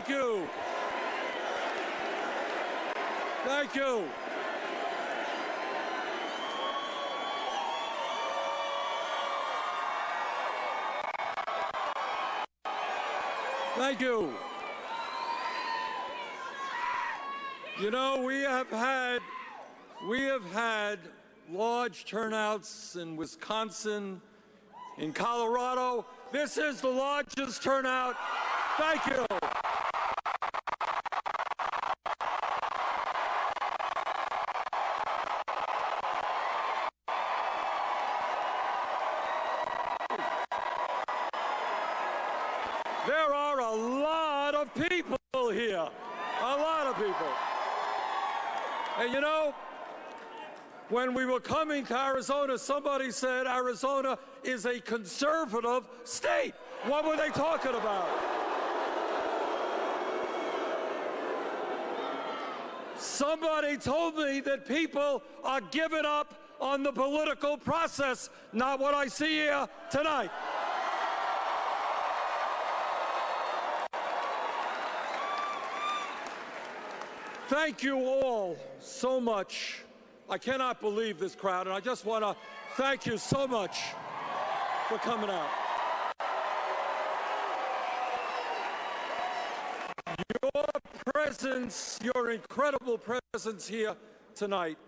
Thank you. Thank you. Thank you. You know, we have had large turnouts in Wisconsin, in Colorado. This is the largest turnout. Thank you. There are a lot of people here, a lot of people. And you know, when we were coming to Arizona, somebody said Arizona is a conservative state. What were they talking about? Somebody told me that people are giving up on the political process, not what I see here tonight. Thank you all so much. I cannot believe this crowd, and I just want to thank you so much for coming out. Your presence, your incredible presence here tonight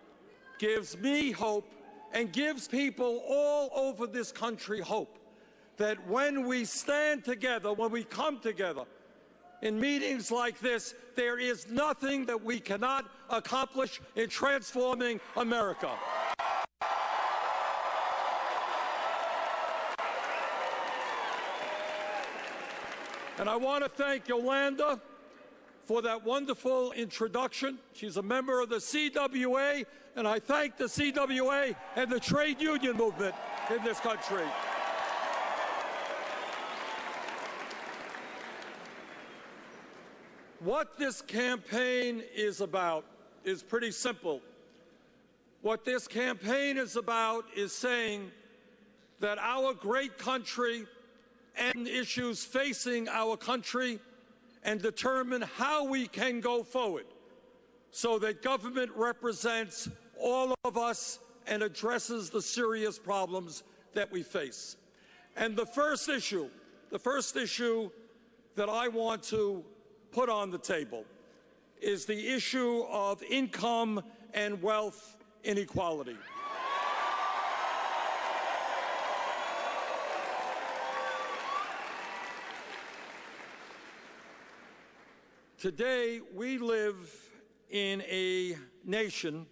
gives me hope and gives people all over this country hope that when we stand together, when we come together, in meetings like this, there is nothing that we cannot accomplish in transforming America. And I want to thank Yolanda for that wonderful introduction. She's a member of the CWA, and I thank the CWA and the trade union movement in this country. What this campaign is about is pretty simple. What this campaign is about is saying that our great country and issues facing our country and determine how we can go forward so that government represents all of us and addresses the serious problems that we face. And the first issue that I want to put on the table is the issue of income and wealth inequality. Today, we live in a nation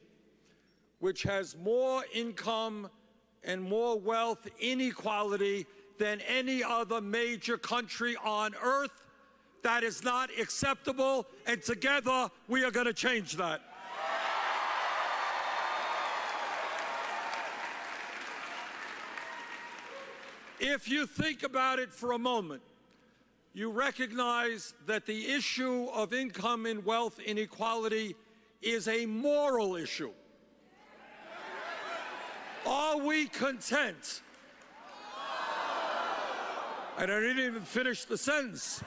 which has more income and more wealth inequality than any other major country on earth. That is not acceptable, and together we are going to change that. If you think about it for a moment, you recognize that the issue of income and wealth inequality is a moral issue. Are we content? And I didn't even finish the sentence.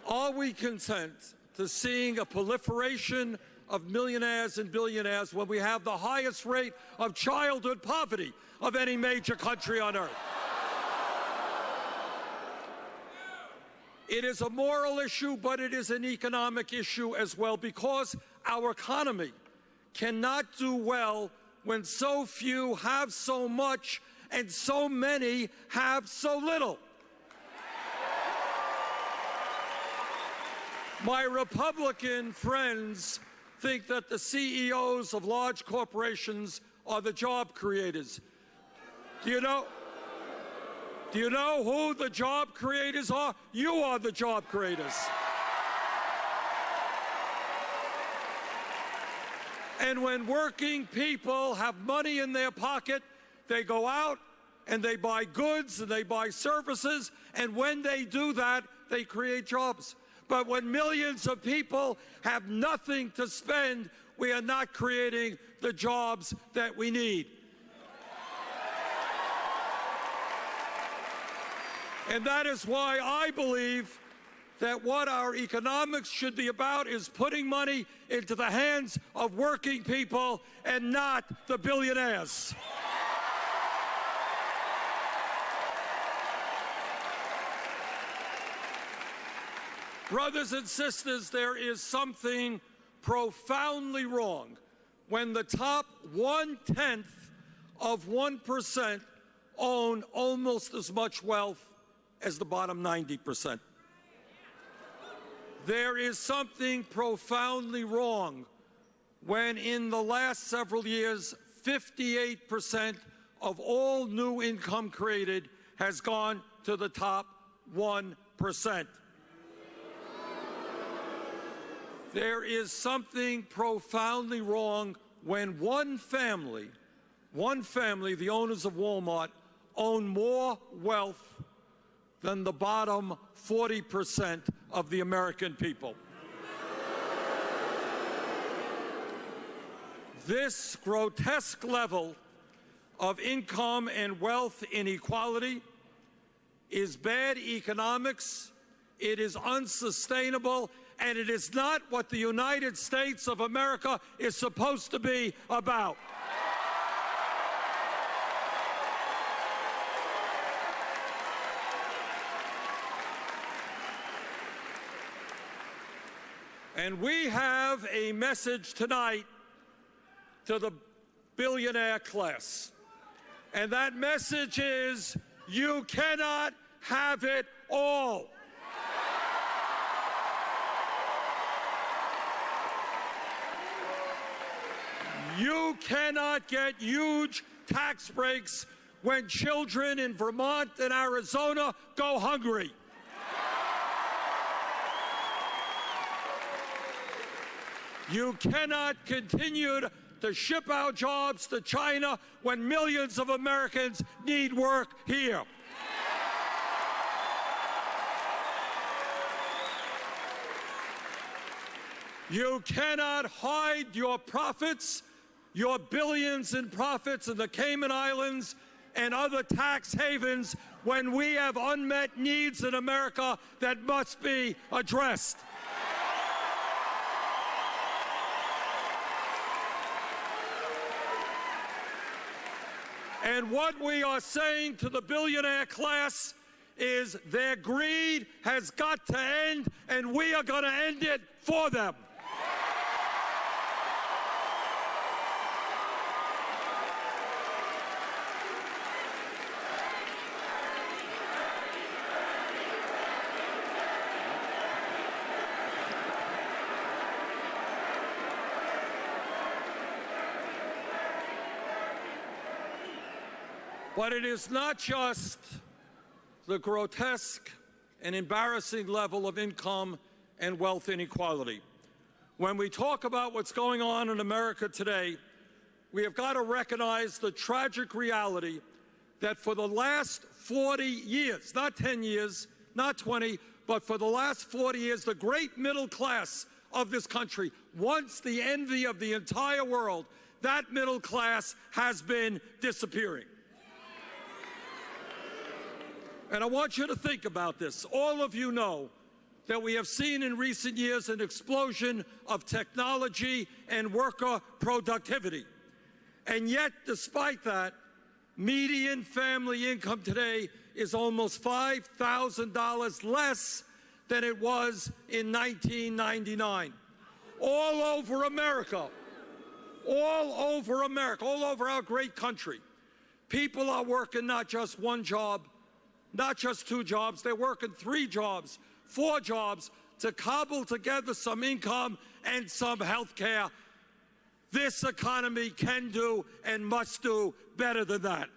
Are we content to seeing a proliferation of millionaires and billionaires when we have the highest rate of childhood poverty of any major country on earth? It is a moral issue, but it is an economic issue as well, because our economy cannot do well when so few have so much and so many have so little. My Republican friends think that the CEOs of large corporations are the job creators. Do you know who the job creators are? You are the job creators. And when working people have money in their pocket, they go out and they buy goods and they buy services, and when they do that, they create jobs. But when millions of people have nothing to spend, we are not creating the jobs that we need. And that is why I believe that what our economics should be about is putting money into the hands of working people and not the billionaires. Brothers and sisters, there is something profoundly wrong when the top 1/10 of 1% own almost as much wealth as the bottom 90%. There is something profoundly wrong when in the last several years, 58% of all new income created has gone to the top 1%. There is something profoundly wrong when one family, the owners of Walmart, own more wealth than the bottom 40% of the American people. This grotesque level of income and wealth inequality is bad economics, it is unsustainable, and it is not what the United States of America is supposed to be about. And we have a message tonight to the billionaire class. And that message is, you cannot have it all. You cannot get huge tax breaks when children in Vermont and Arizona go hungry. You cannot continue to ship our jobs to China when millions of Americans need work here. You cannot hide your profits, your billions in profits in the Cayman Islands and other tax havens when we have unmet needs in America that must be addressed. And what we are saying to the billionaire class is their greed has got to end, and we are going to end it for them. But it is not just the grotesque and embarrassing level of income and wealth inequality. When we talk about what's going on in America today, we have got to recognize the tragic reality that for the last 40 years, not 10 years, not 20, but for the last 40 years, the great middle class of this country, once the envy of the entire world, that middle class has been disappearing. And I want you to think about this. All of you know that we have seen in recent years an explosion of technology and worker productivity. And yet, despite that, median family income today is almost $5,000 less than it was in 1999. All over America, all over our great country, people are working not just one job, not just two jobs, they're working 3 jobs, 4 jobs to cobble together some income and some health care. This economy can do and must do better than that.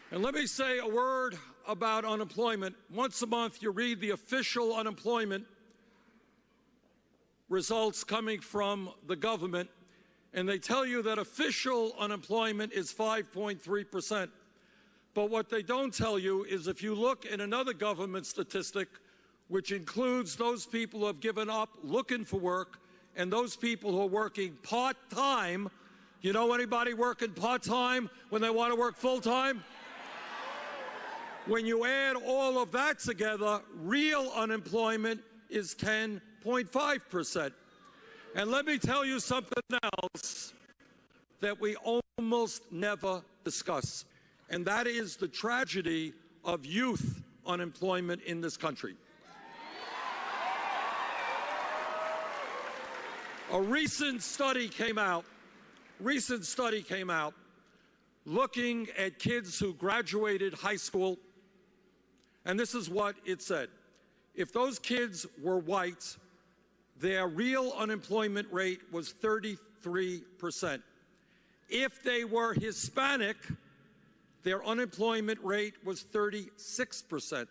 And let me say a word about unemployment. Once a month, you read the official unemployment results coming from the government, and they tell you that official unemployment is 5.3%. But what they don't tell you is if you look at another government statistic, which includes those people who have given up looking for work and those people who are working part-time. You know anybody working part-time when they want to work full-time? When you add all of that together, real unemployment is 10.5%. And let me tell you something else that we almost never discuss, and that is the tragedy of youth unemployment in this country. A recent study came out looking at kids who graduated high school, and this is what it said. If those kids were white, their real unemployment rate was 33%. If they were Hispanic, their unemployment rate was 36%.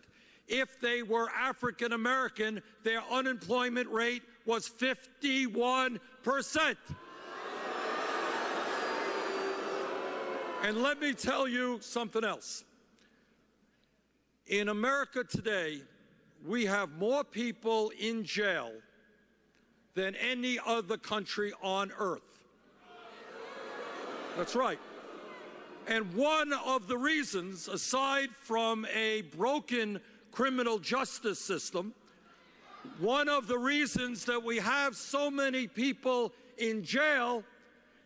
If they were African American, their unemployment rate was 51%. And let me tell you something else. In America today, we have more people in jail than any other country on earth. That's right. And one of the reasons, aside from a broken criminal justice system, one of the reasons that we have so many people in jail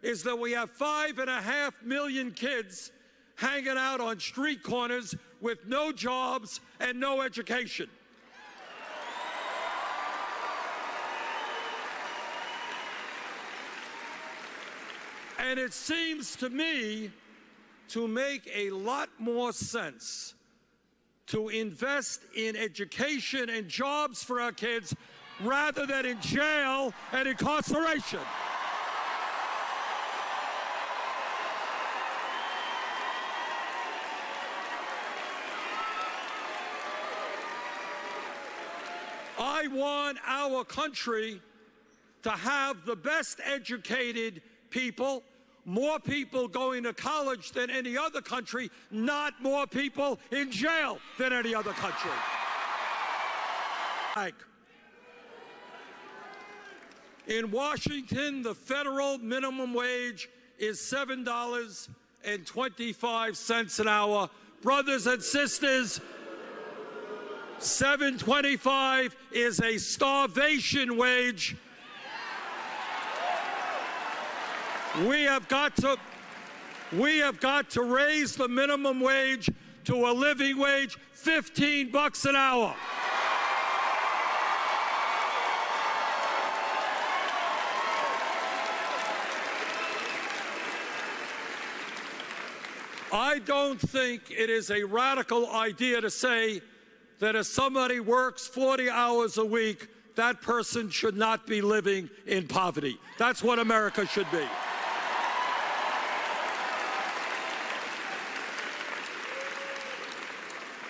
is that we have 5.5 million kids hanging out on street corners with no jobs and no education. And it seems to me to make a lot more sense to invest in education and jobs for our kids rather than in jail and incarceration. I want our country to have the best educated people, more people going to college than any other country, not more people in jail than any other country. In Washington, the federal minimum wage is $7.25 an hour. Brothers and sisters, $7.25 is a starvation wage. We have got to raise the minimum wage to a living wage, $15 an hour. I don't think it is a radical idea to say that if somebody works 40 hours a week, that person should not be living in poverty. That's what America should be.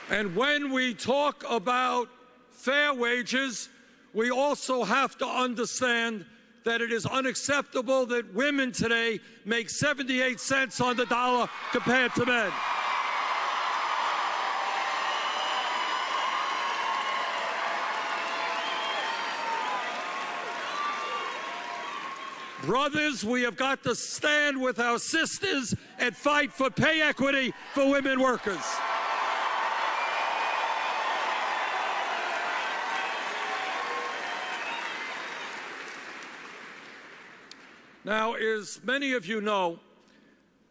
And when we talk about fair wages, we also have to understand that it is unacceptable that women today make 78 cents on the dollar compared to men. Brothers, we have got to stand with our sisters and fight for pay equity for women workers. Now, as many of you know,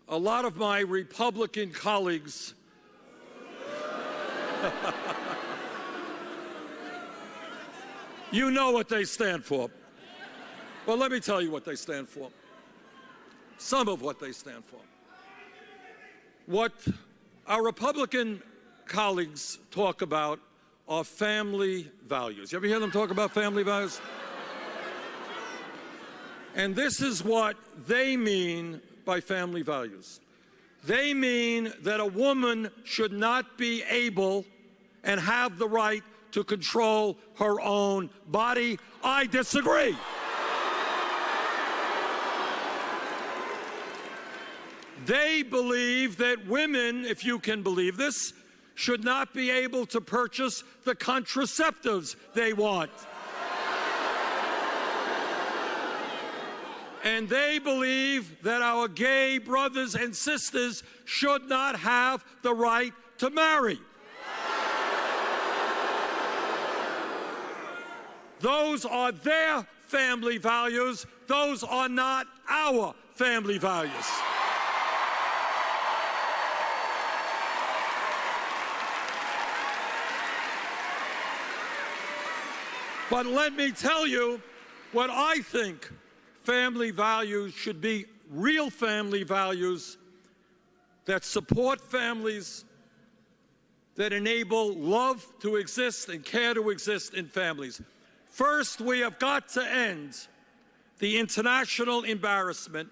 a lot of my Republican colleagues you know what they stand for. Well, let me tell you what they stand for. Some of what they stand for. What our Republican colleagues talk about are family values. You ever hear them talk about family values? And this is what they mean by family values. They mean that a woman should not be able and have the right to control her own body. I disagree. They believe that women, if you can believe this, should not be able to purchase the contraceptives they want. And they believe that our gay brothers and sisters should not have the right to marry. Those are their family values. Those are not our family values. But let me tell you what I think family values should be: real family values that support families, that enable love to exist and care to exist in families. First, we have got to end the international embarrassment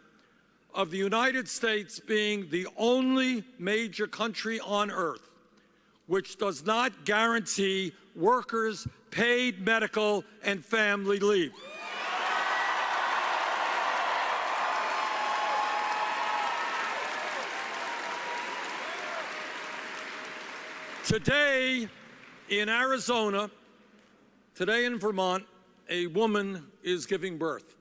of the United States being the only major country on earth which does not guarantee workers paid medical and family leave. Today in Arizona, today in Vermont, a woman is giving birth.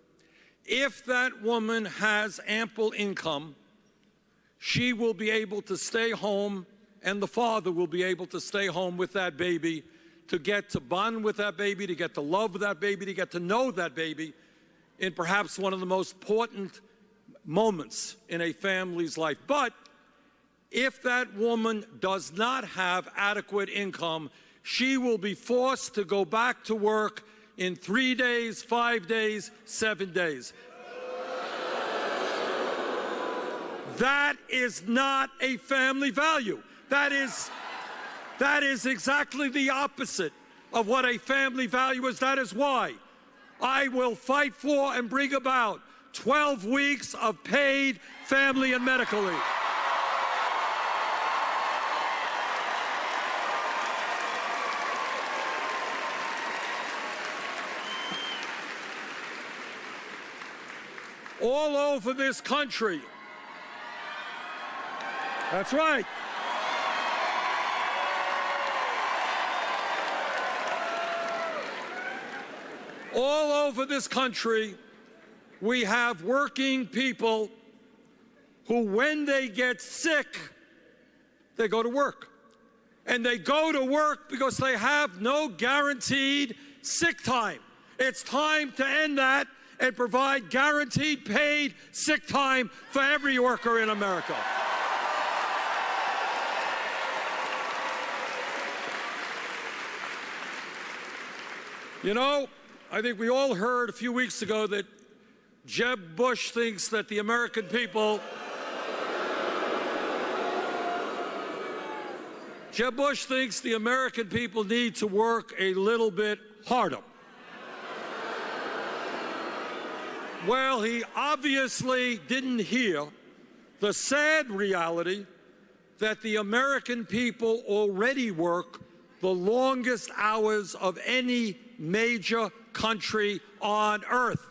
If that woman has ample income, she will be able to stay home, and the father will be able to stay home with that baby, to get to bond with that baby, to get to love that baby, to get to know that baby in perhaps one of the most important moments in a family's life. But if that woman does not have adequate income, she will be forced to go back to work in 3 days, 5 days, 7 days. That is not a family value. That is exactly the opposite of what a family value is. That is why I will fight for and bring about 12 weeks of paid family and medical leave. All over this country. That's right. All over this country, we have working people who, when they get sick, they go to work. And they go to work because they have no guaranteed sick time. It's time to end that and provide guaranteed paid sick time for every worker in America. You know, I think we all heard a few weeks ago that Jeb Bush thinks that the American people need to work a little bit harder. Well, he obviously didn't hear the sad reality that the American people already work the longest hours of any major country on earth.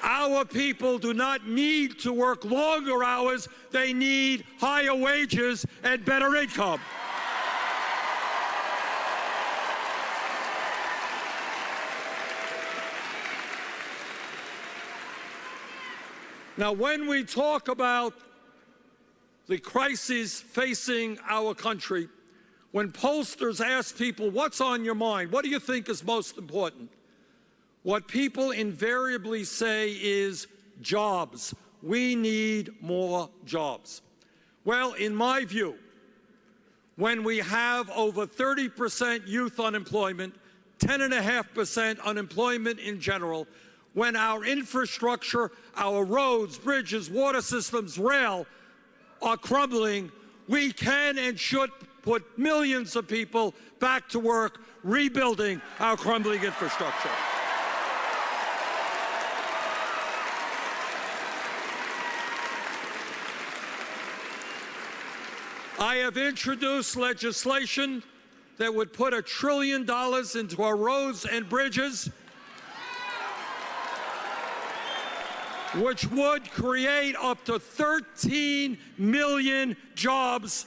Our people do not need to work longer hours. They need higher wages and better income. Now, when we talk about the crises facing our country, when pollsters ask people, what's on your mind? What do you think is most important? What people invariably say is jobs. We need more jobs. Well, in my view, when we have over 30% youth unemployment, 10.5% unemployment in general, when our infrastructure, our roads, bridges, water systems, rail are crumbling, we can and should put millions of people back to work rebuilding our crumbling infrastructure. I have introduced legislation that would put $1 trillion into our roads and bridges, which would create up to 13 million jobs.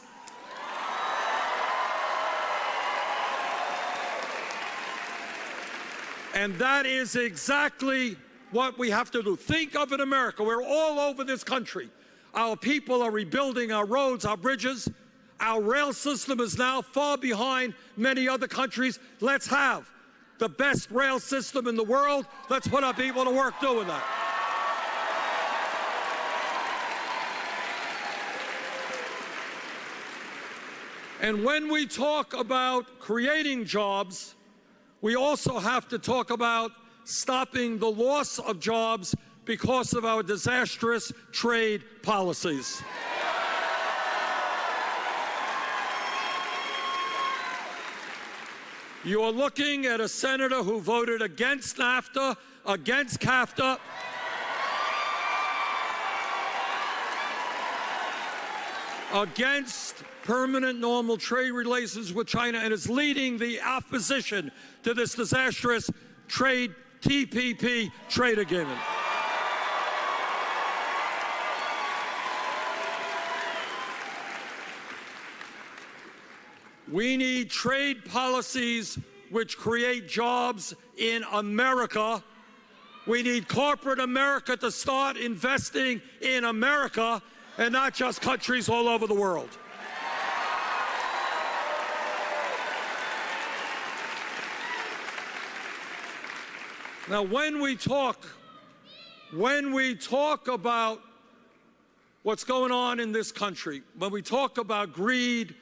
And that is exactly what we have to do. Think of it, America. We're all over this country. Our people are rebuilding our roads, our bridges. Our rail system is now far behind many other countries. Let's have the best rail system in the world. Let's put our people to work doing that. And when we talk about creating jobs, we also have to talk about stopping the loss of jobs because of our disastrous trade policies. You are looking at a senator who voted against NAFTA, against CAFTA, against permanent normal trade relations with China, and is leading the opposition to this disastrous trade TPP trade agreement. We need trade policies which create jobs in America. We need corporate America to start investing in America and not just countries all over the world. Now, when we talk about what's going on in this country, when we talk about greed,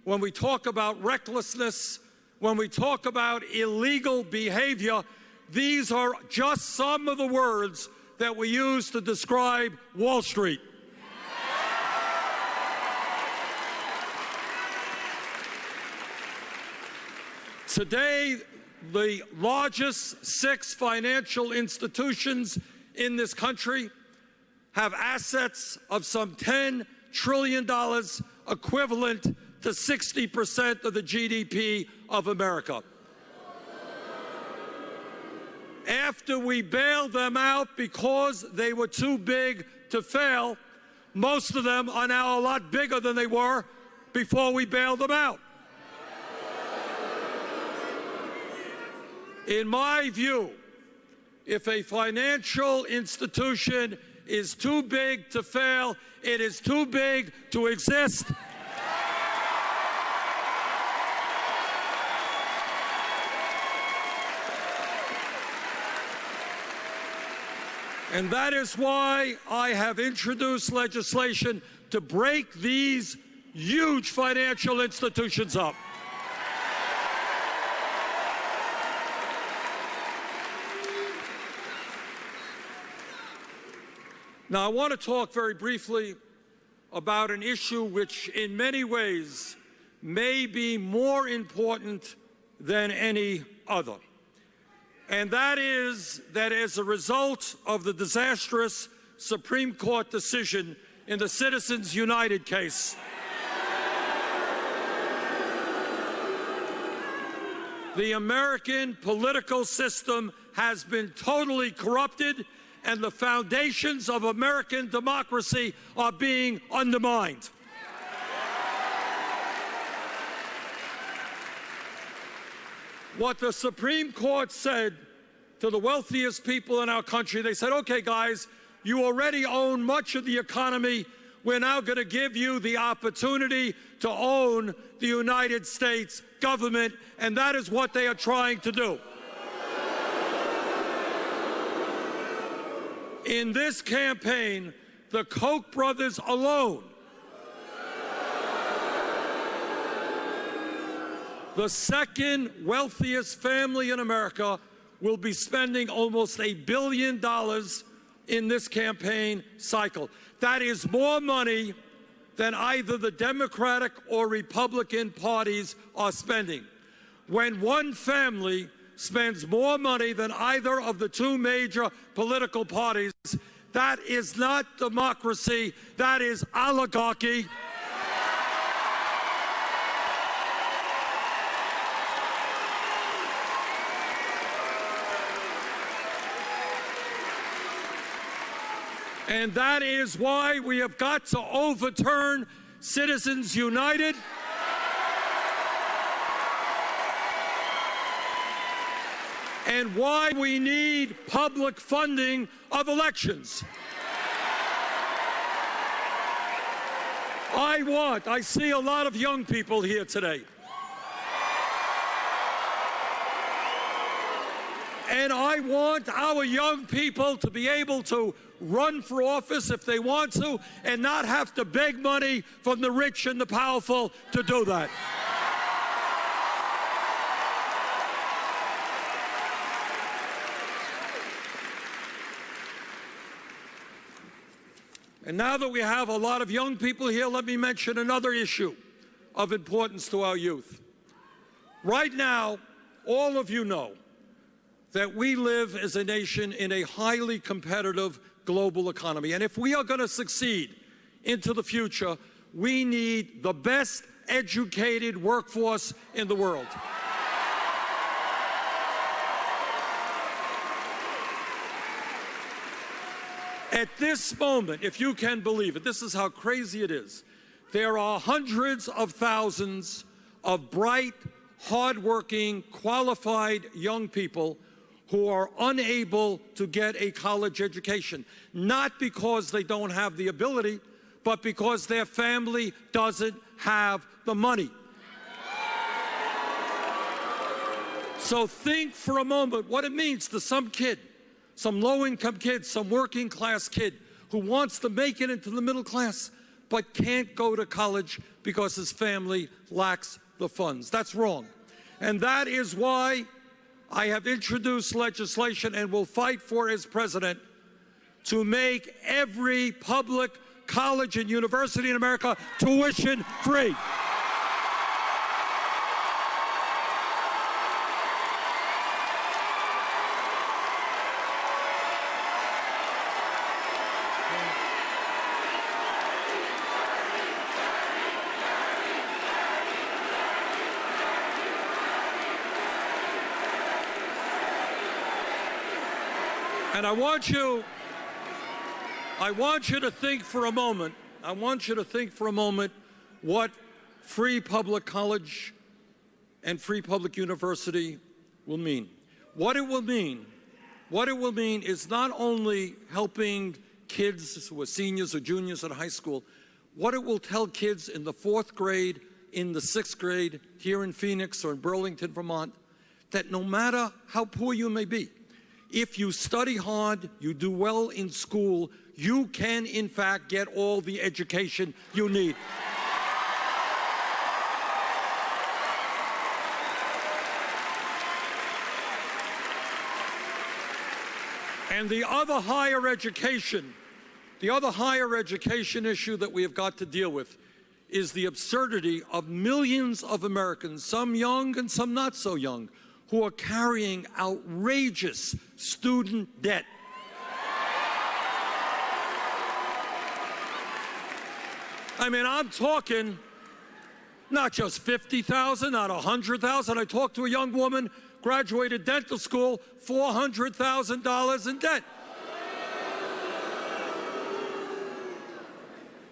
when we talk about recklessness, when we talk about illegal behavior, these are just some of the words that we use to describe Wall Street. Today, the largest 6 financial institutions in this country have assets of some $10 trillion, equivalent to 60% of the GDP of America. After we bailed them out because they were too big to fail, most of them are now a lot bigger than they were before we bailed them out. In my view, if a financial institution is too big to fail, it is too big to exist. And that is why I have introduced legislation to break these huge financial institutions up. Now, I want to talk very briefly about an issue which in many ways may be more important than any other. And that is that as a result of the disastrous Supreme Court decision in the Citizens United case, the American political system has been totally corrupted, and the foundations of American democracy are being undermined. What the Supreme Court said to the wealthiest people in our country, they said, okay, guys, you already own much of the economy. We're now going to give you the opportunity to own the United States government, and that is what they are trying to do. In this campaign, the Koch brothers alone, the second wealthiest family in America, will be spending almost $1 billion in this campaign cycle. That is more money than either the Democratic or Republican parties are spending. When one family spends more money than either of the 2 major political parties, that is not democracy, that is oligarchy. And that is why we have got to overturn Citizens United. and why we need public funding of elections. I see a lot of young people here today. And I want our young people to be able to run for office if they want to and not have to beg money from the rich and the powerful to do that. And now that we have a lot of young people here, let me mention another issue of importance to our youth. Right now, all of you know that we live as a nation in a highly competitive global economy. And if we are going to succeed into the future, we need the best educated workforce in the world. At this moment, if you can believe it, this is how crazy it is. There are hundreds of thousands of bright, hardworking, qualified young people who are unable to get a college education, not because they don't have the ability, but because their family doesn't have the money. So think for a moment what it means to some kid, some low-income kid, some working-class kid who wants to make it into the middle class but can't go to college because his family lacks the funds. That's wrong. And that is why I have introduced legislation and will fight for as president to make every public college and university in America tuition free. And I want you to think for a moment, what free public college and free public university will mean. What it will mean is not only helping kids who are seniors or juniors in high school, what it will tell kids in the 4th grade, in the 6th grade, here in Phoenix or in Burlington, Vermont, that no matter how poor you may be, if you study hard, you do well in school, you can, in fact, get all the education you need. And the other higher education issue that we have got to deal with is the absurdity of millions of Americans, some young and some not so young, who are carrying outrageous student debt. I mean, I'm talking not just $50,000, not $100,000. I talked to a young woman, graduated dental school, $400,000 in debt.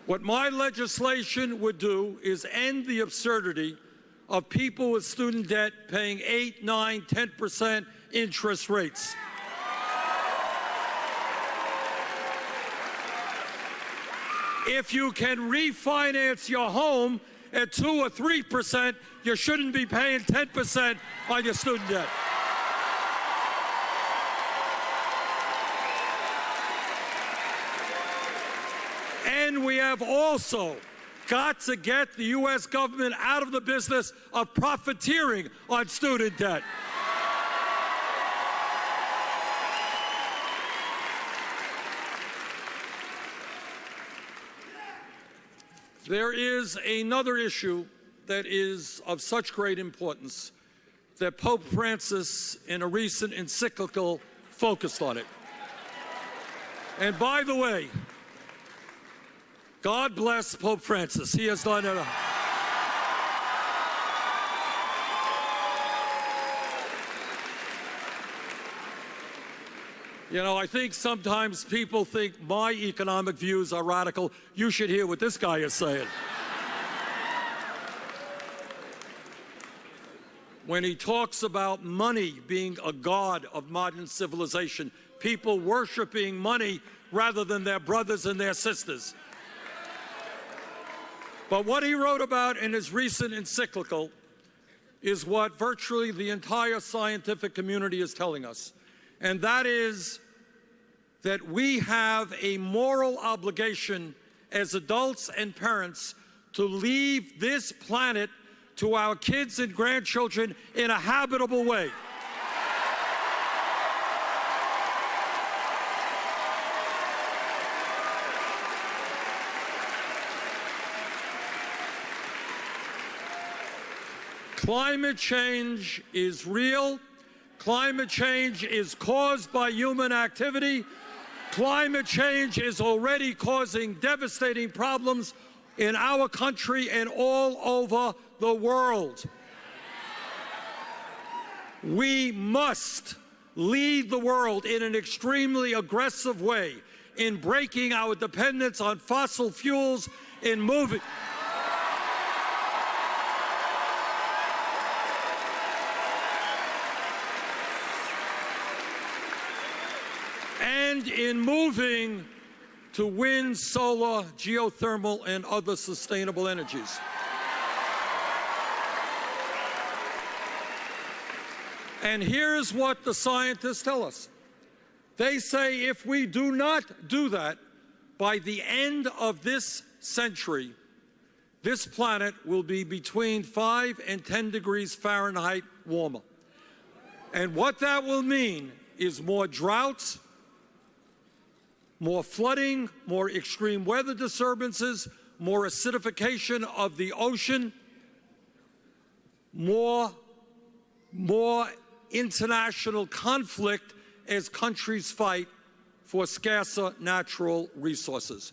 What my legislation would do is end the absurdity of people with student debt paying 8, 9, 10% interest rates. If you can refinance your home at 2 or 3%, you shouldn't be paying 10% on your student debt. And we have also got to get the U.S. government out of the business of profiteering on student debt. There is another issue that is of such great importance that Pope Francis, in a recent encyclical, focused on it. And by the way, God bless Pope Francis. He has done it. You know, I think sometimes people think my economic views are radical. You should hear what this guy is saying. when he talks about money being a god of modern civilization, people worshiping money rather than their brothers and their sisters. But what he wrote about in his recent encyclical is what virtually the entire scientific community is telling us, and that is that we have a moral obligation as adults and parents to leave this planet to our kids and grandchildren in a habitable way. Climate change is real. Climate change is caused by human activity. Climate change is already causing devastating problems in our country and all over the world. We must lead the world in an extremely aggressive way in breaking our dependence on fossil fuels, in moving to wind, solar, geothermal, and other sustainable energies. And here's what the scientists tell us. They say if we do not do that, by the end of this century, this planet will be between 5 and 10 degrees Fahrenheit warmer. And what that will mean is more droughts, more flooding, more extreme weather disturbances, more acidification of the ocean, more international conflict as countries fight for scarcer natural resources.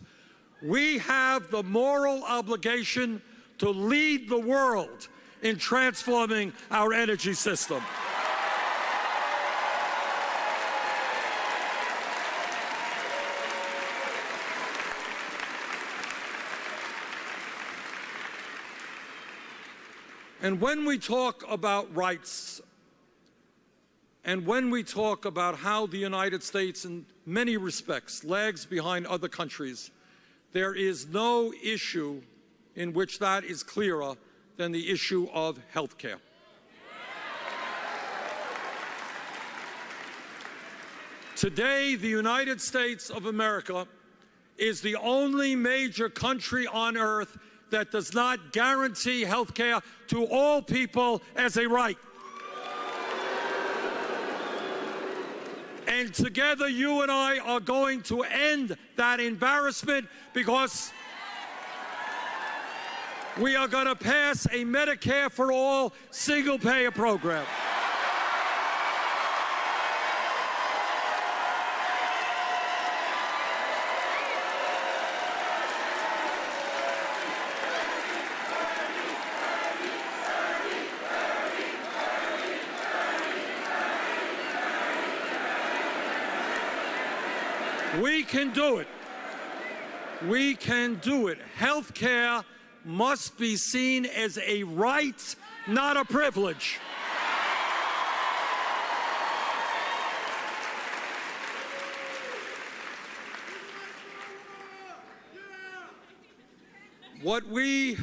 We have the moral obligation to lead the world in transforming our energy system. And when we talk about rights, and when we talk about how the United States, in many respects, lags behind other countries, there is no issue in which that is clearer than the issue of health care. Today, the United States of America is the only major country on earth that does not guarantee health care to all people as a right. And together, you and I are going to end that embarrassment, because we are going to pass a Medicare for all single-payer program. We can do it. We can do it. Health care must be seen as a right, not a privilege. What we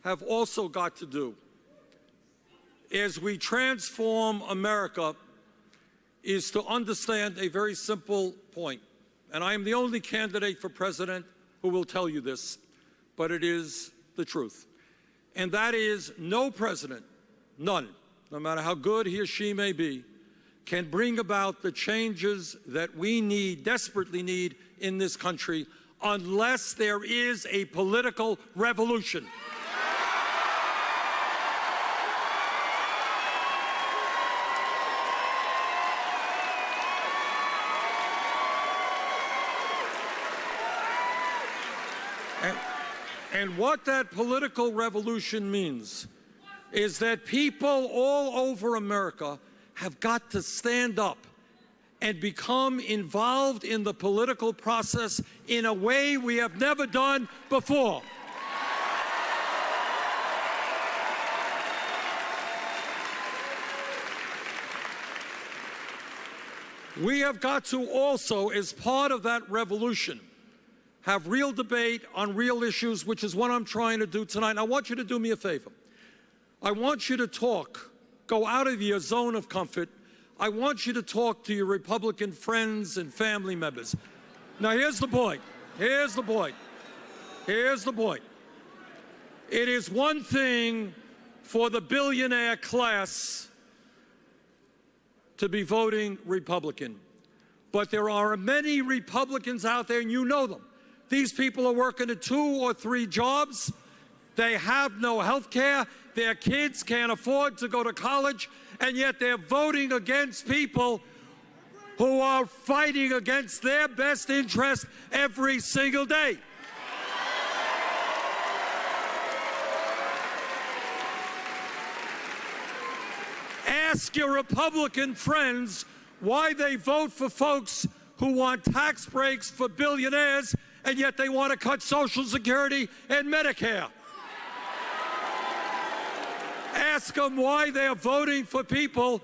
have also got to do as we transform America is to understand a very simple point. And I am the only candidate for president who will tell you this, but it is the truth. And that is, no president, none, no matter how good he or she may be, can bring about the changes that we need, desperately need, in this country unless there is a political revolution. And what that political revolution means is that people all over America have got to stand up and become involved in the political process in a way we have never done before. We have got to also, as part of that revolution, have real debate on real issues, which is what I'm trying to do tonight. And I want you to do me a favor. I want you to talk. Go out of your zone of comfort. I want you to talk to your Republican friends and family members. Now, here's the point. Here's the point. Here's the point. It is one thing for the billionaire class to be voting Republican. But there are many Republicans out there, and you know them. These people are working at 2 or 3 jobs. They have no health care. Their kids can't afford to go to college, and yet they're voting against people who are fighting against their best interest every single day. Ask your Republican friends why they vote for folks who want tax breaks for billionaires, and yet they want to cut Social Security and Medicare. Ask them why they're voting for people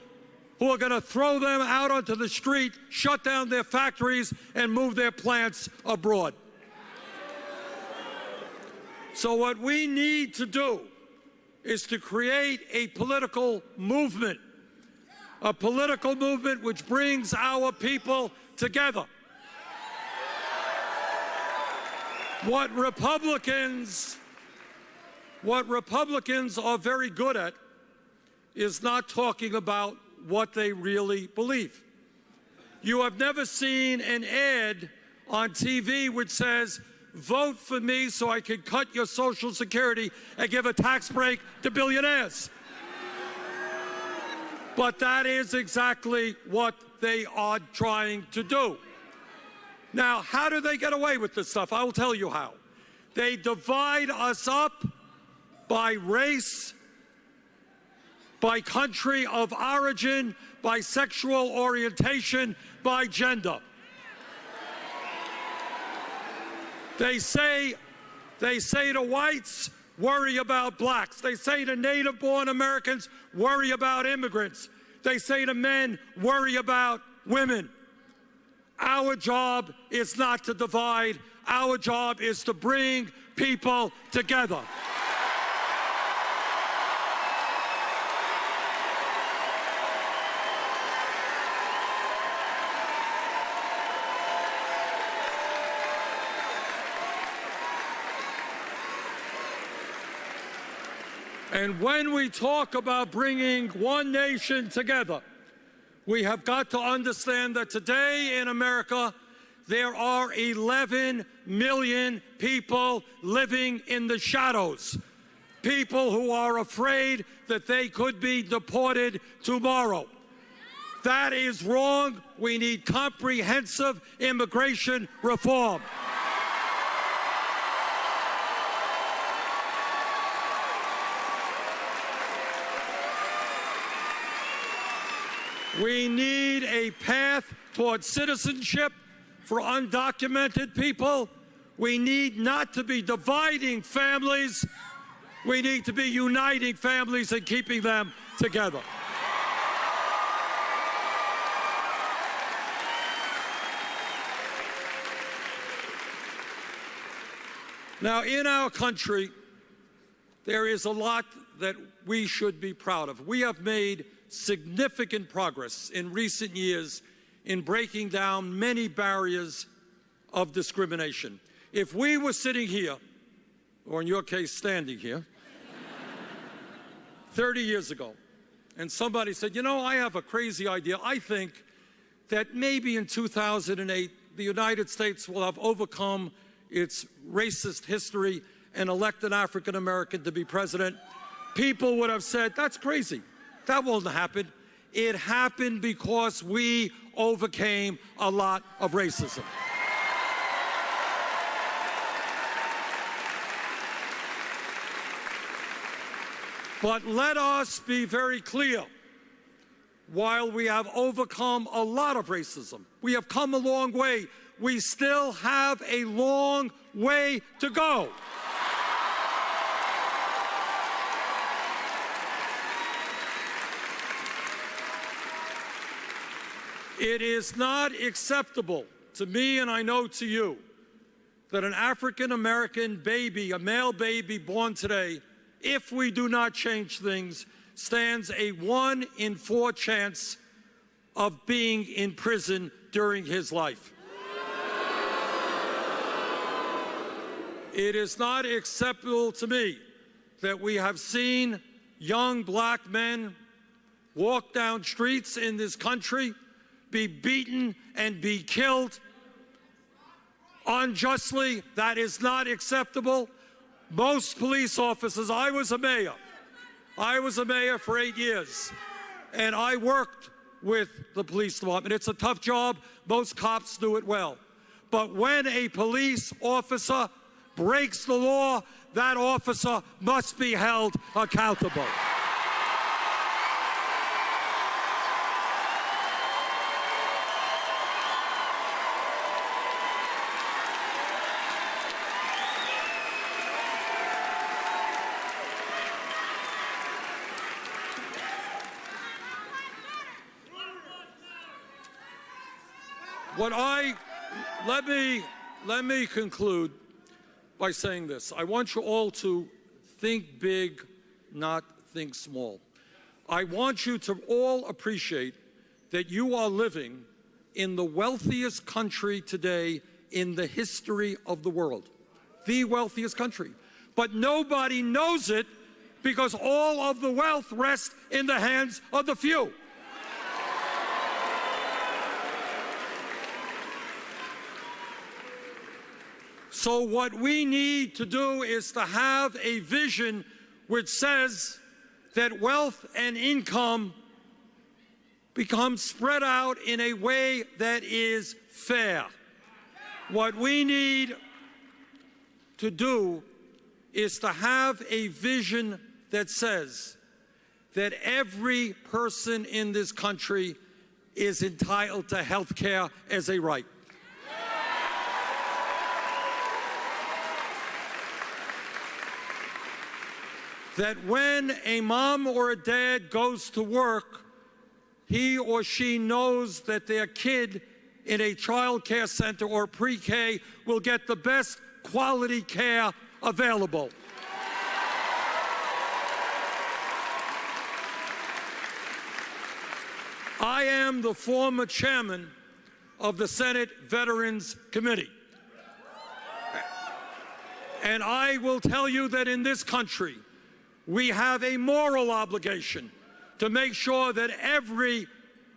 who are going to throw them out onto the street, shut down their factories, and move their plants abroad. So what we need to do is to create a political movement which brings our people together. What Republicans are very good at is not talking about what they really believe. You have never seen an ad on TV which says, vote for me so I can cut your Social Security and give a tax break to billionaires. But that is exactly what they are trying to do. Now, how do they get away with this stuff? I will tell you how. They divide us up by race, by country of origin, by sexual orientation, by gender. They say to whites, worry about blacks. They say to native-born Americans, worry about immigrants. They say to men, worry about women. Our job is not to divide. Our job is to bring people together. And when we talk about bringing one nation together, we have got to understand that today in America, there are 11 million people living in the shadows. People who are afraid that they could be deported tomorrow. That is wrong. We need comprehensive immigration reform. We need a path towards citizenship for undocumented people. We need not to be dividing families. We need to be uniting families and keeping them together. Now, in our country, there is a lot that we should be proud of. We have made significant progress in recent years in breaking down many barriers of discrimination. If we were sitting here, or in your case, standing here, 30 years ago, and somebody said, you know, I have a crazy idea. I think that maybe in 2008, the United States will have overcome its racist history and elect an African American to be president. People would have said, that's crazy. That won't happen. It happened because we overcame a lot of racism. But let us be very clear. While we have overcome a lot of racism, we have come a long way. We still have a long way to go. It is not acceptable to me, and I know to you, that an African-American baby, a male baby born today, if we do not change things, stands a 1 in 4 chance of being in prison during his life. It is not acceptable to me that we have seen young black men walk down streets in this country, be beaten and be killed unjustly. That is not acceptable. Most police officers, I was a mayor for 8 years, and I worked with the police department. It's a tough job. Most cops do it well. But when a police officer breaks the law, that officer must be held accountable. Let me conclude by saying this. I want you all to think big, not think small. I want you to all appreciate that you are living in the wealthiest country today in the history of the world. The wealthiest country. But nobody knows it because all of the wealth rests in the hands of the few. So what we need to do is to have a vision which says that wealth and income become spread out in a way that is fair. What we need to do is to have a vision that says that every person in this country is entitled to health care as a right. That when a mom or a dad goes to work, he or she knows that their kid in a child care center or pre-K will get the best quality care available. I am the former chairman of the Senate Veterans Committee. And I will tell you that in this country, we have a moral obligation to make sure that every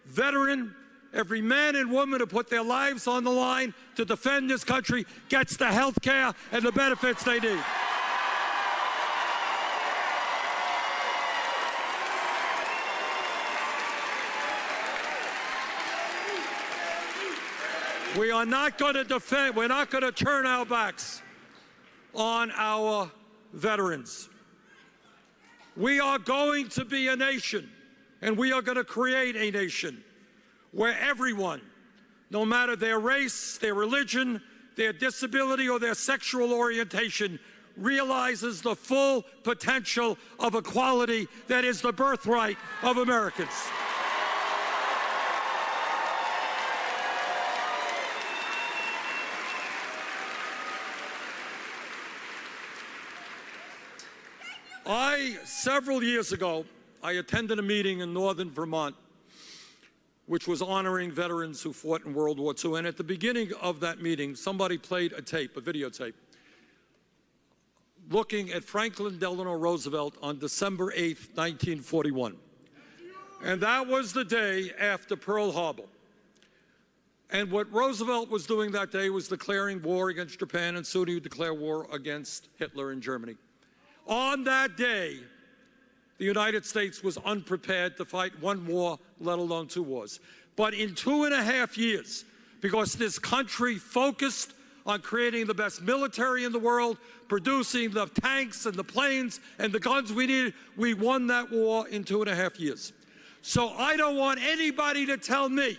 veteran, every man and woman who put their lives on the line to defend this country gets the health care and the benefits they need. We are not going to defend, we're not going to turn our backs on our veterans. We are going to be a nation, and we are going to create a nation where everyone, no matter their race, their religion, their disability, or their sexual orientation, realizes the full potential of equality that is the birthright of Americans. Several years ago, I attended a meeting in northern Vermont which was honoring veterans who fought in World War II. And at the beginning of that meeting, somebody played a tape, a videotape, looking at Franklin Delano Roosevelt on December 8th, 1941. And that was the day after Pearl Harbor. And what Roosevelt was doing that day was declaring war against Japan, and soon he would declare war against Hitler in Germany. On that day, the United States was unprepared to fight one war, let alone two wars. But in 2.5 years, because this country focused on creating the best military in the world, producing the tanks and the planes and the guns we needed, we won that war in 2.5 years. So I don't want anybody to tell me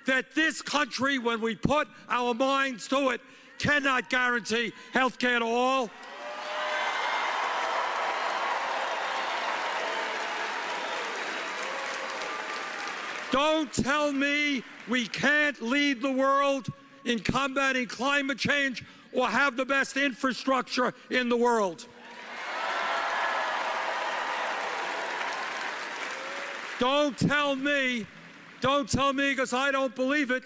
that this country, when we put our minds to it, cannot guarantee health care to all. Don't tell me we can't lead the world in combating climate change or have the best infrastructure in the world. Don't tell me, because I don't believe it,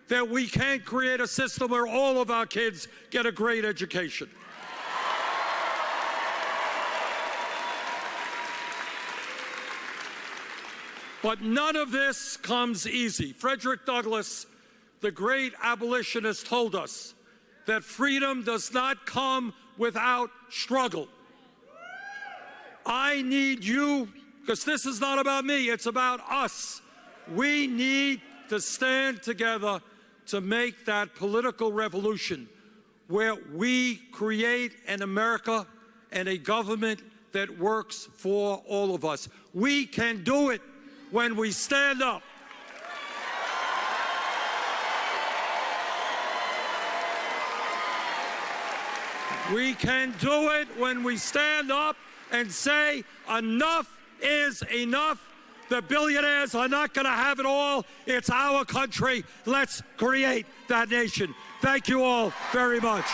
that we can't create a system where all of our kids get a great education. But none of this comes easy. Frederick Douglass, the great abolitionist, told us that freedom does not come without struggle. I need you, because this is not about me, it's about us. We need to stand together to make that political revolution where we create an America and a government that works for all of us. We can do it when we stand up. We can do it when we stand up and say, enough is enough. The billionaires are not going to have it all. It's our country. Let's create that nation. Thank you all very much.